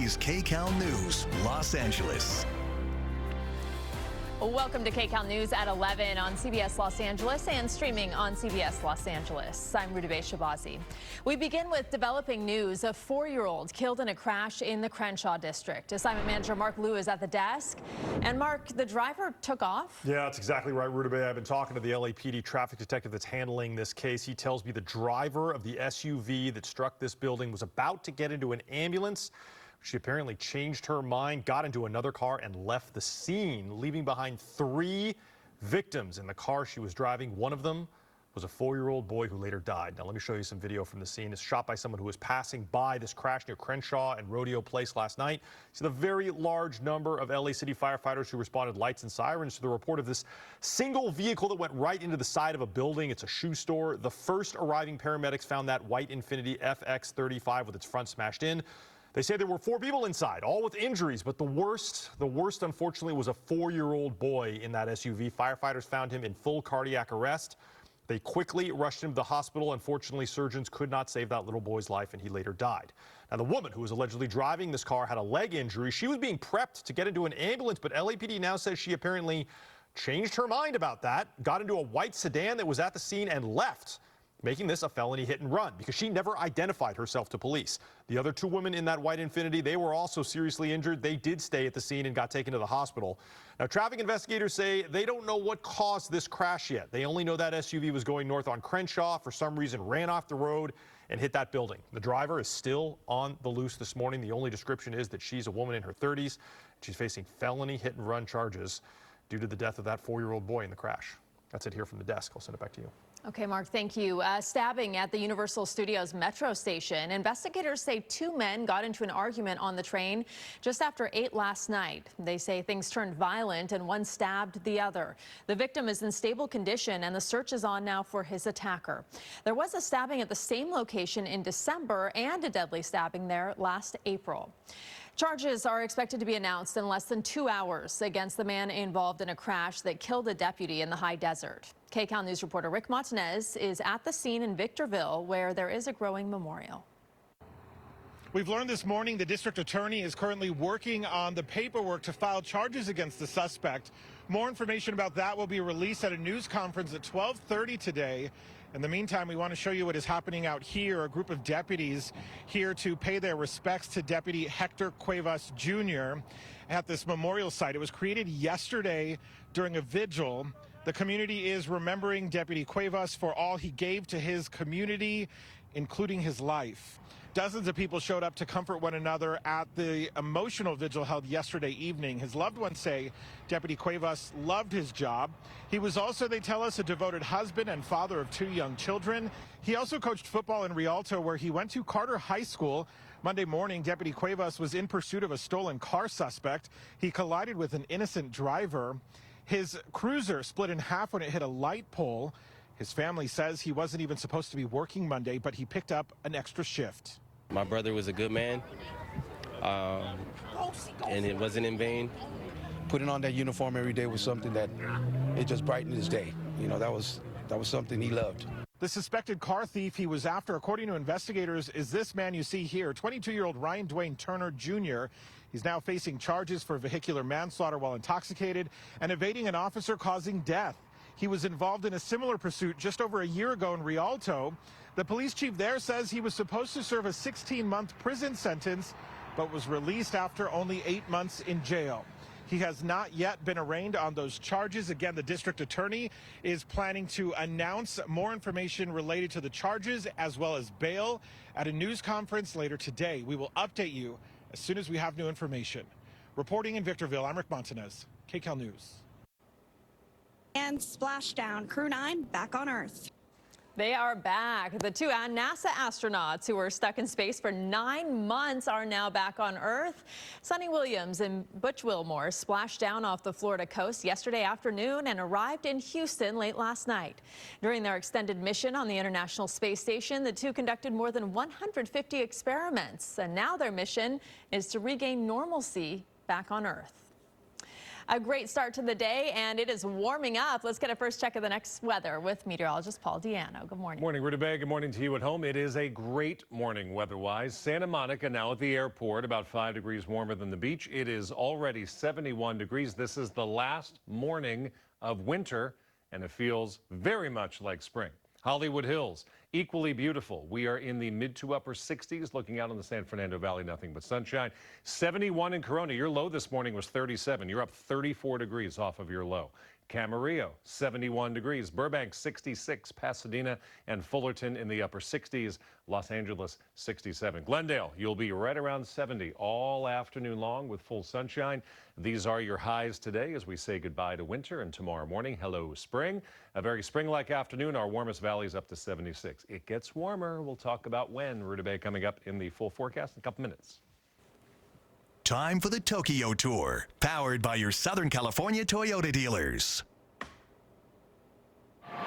CBS KCAL News, Los Angeles. Welcome to KCAL News at 11 on CBS Los Angeles and streaming on CBS Los Angeles. I'm Kcbs. We begin with developing news. A 4-year-old killed in a crash in the Crenshaw district. Assignment manager Mark Liu is at the desk. And Mark, the driver took off? Yeah, that's exactly right, Rutabaga. I've been talking to the LAPD traffic detective that's handling this case. He tells me the driver of the SUV that struck this building was about to get into an ambulance. She apparently changed her mind, got into another car, and left the scene, leaving behind 3 victims in the car she was driving. One of them was a 4-year-old boy who later died. Now, let me show you some video from the scene. It's shot by someone who was passing by this crash near Crenshaw and Rodeo Place last night. See the very large number of LA City firefighters who responded, lights and sirens, to the report of this single vehicle that went right into the side of a building. It's a shoe store. The first arriving paramedics found that white Infiniti FX35 with its front smashed in. They say there were 4 people inside, all with injuries, but the worst, unfortunately, was a 4-year-old boy in that SUV. Firefighters found him in full cardiac arrest. They quickly rushed him to the hospital. Unfortunately, surgeons could not save that little boy's life, and he later died. Now, the woman who was allegedly driving this car had a leg injury. She was being prepped to get into an ambulance, but LAPD now says she apparently changed her mind about that, got into a white sedan that was at the scene and left, making this a felony hit and run because she never identified herself to police. The other 2 women in that white Infiniti, they were also seriously injured. They did stay at the scene and got taken to the hospital. Now, traffic investigators say they don't know what caused this crash yet. They only know that SUV was going north on Crenshaw, for some reason ran off the road and hit that building. The driver is still on the loose this morning. The only description is that she's a woman in her 30s. She's facing felony hit and run charges due to the death of that 4-year-old boy in the crash. That's it here from the desk. I'll send it back to you. Okay, Mark, thank you. Stabbing at the Universal Studios metro station. Investigators say 2 men got into an argument on the train just after 8 last night. They say things turned violent and one stabbed the other. The victim is in stable condition and the search is on now for his attacker. There was a stabbing at the same location in December and a deadly stabbing there last April. Charges are expected to be announced in less than 2 hours against the man involved in a crash that killed a deputy in the high desert. KCAL News reporter Rick Martinez is at the scene in Victorville, where there is a growing memorial. We've learned this morning the district attorney is currently working on the paperwork to file charges against the suspect. More information about that will be released at a news conference at 12:30 today. In the meantime, we want to show you what is happening out here. A group of deputies here to pay their respects to Deputy Hector Cuevas Jr. at this memorial site. It was created yesterday during a vigil. The community is remembering Deputy Cuevas for all he gave to his community, including his life. Dozens of people showed up to comfort one another at the emotional vigil held yesterday evening. His loved ones say Deputy Cuevas loved his job. He was also, they tell us, a devoted husband and father of 2 young children. He also coached football in Rialto, where he went to Carter High School. Monday morning, Deputy Cuevas was in pursuit of a stolen car suspect. He collided with an innocent driver. His cruiser split in half when it hit a light pole. His family says he wasn't even supposed to be working Monday, but he picked up an extra shift. My brother was a good man, and it wasn't in vain. Putting on that uniform every day was something that it just brightened his day. You know, that was something he loved. The suspected car thief he was after, according to investigators, is this man you see here, 22-year-old Ryan Dwayne Turner Jr. He's now facing charges for vehicular manslaughter while intoxicated and evading an officer causing death. He was involved in a similar pursuit just over a year ago in Rialto. The police chief there says he was supposed to serve a 16-month prison sentence, but was released after only 8 months in jail. He has not yet been arraigned on those charges. Again, the district attorney is planning to announce more information related to the charges as well as bail at a news conference later today. We will update you as soon as we have new information. Reporting in Victorville, I'm Rick Martinez, KCAL News. And splashdown, Crew 9 back on Earth. They are back. The 2 NASA astronauts who were stuck in space for 9 months are now back on Earth. Sonny Williams and Butch Wilmore splashed down off the Florida coast yesterday afternoon and arrived in Houston late last night. During their extended mission on the International Space Station, the 2 conducted more than 150 experiments, and now their mission is to regain normalcy back on Earth. A great start to the day, and it is warming up. Let's get a first check of the next weather with meteorologist Paul Diano. Good morning. Morning, Rita Bay. Good morning to you at home. It is a great morning weather-wise. Santa Monica now at the airport, about 5 degrees warmer than the beach. It is already 71 degrees. This is the last morning of winter, and it feels very much like spring. Hollywood Hills, equally beautiful. We are in the mid to upper 60s, looking out on the San Fernando Valley, nothing but sunshine. 71 in Corona. Your low this morning was 37. You're up 34 degrees off of your low. Camarillo, 71 degrees. Burbank, 66. Pasadena and Fullerton in the upper 60s. Los Angeles, 67. Glendale, you'll be right around 70 all afternoon long with full sunshine. These are your highs today as we say goodbye to winter, and tomorrow morning, hello spring. A very spring-like afternoon. Our warmest valleys up to 76. It gets warmer. We'll talk about when. Rita Bay coming up in the full forecast in a couple minutes. Time for the Tokyo Tour, powered by your Southern California Toyota dealers. There's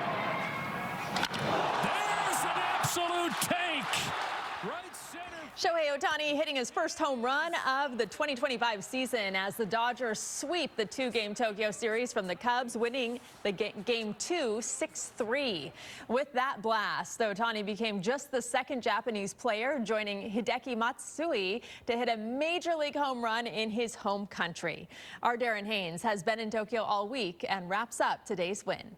an absolute tank. Right center. Shohei Ohtani hitting his first home run of the 2025 season as the Dodgers sweep the two-game Tokyo series from the Cubs, winning the game 2 6-3. With that blast, Ohtani became just the second Japanese player, joining Hideki Matsui, to hit a major league home run in his home country. Our Darren Haynes has been in Tokyo all week and wraps up today's win.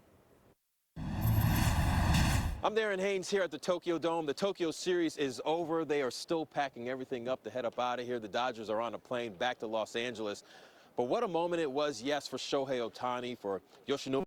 I'm Darren Haynes here at the Tokyo Dome. The Tokyo series is over. They are still packing everything up to head up out of here. The Dodgers are on a plane back to Los Angeles. But what a moment it was, yes, for Shohei Ohtani, for Yoshinori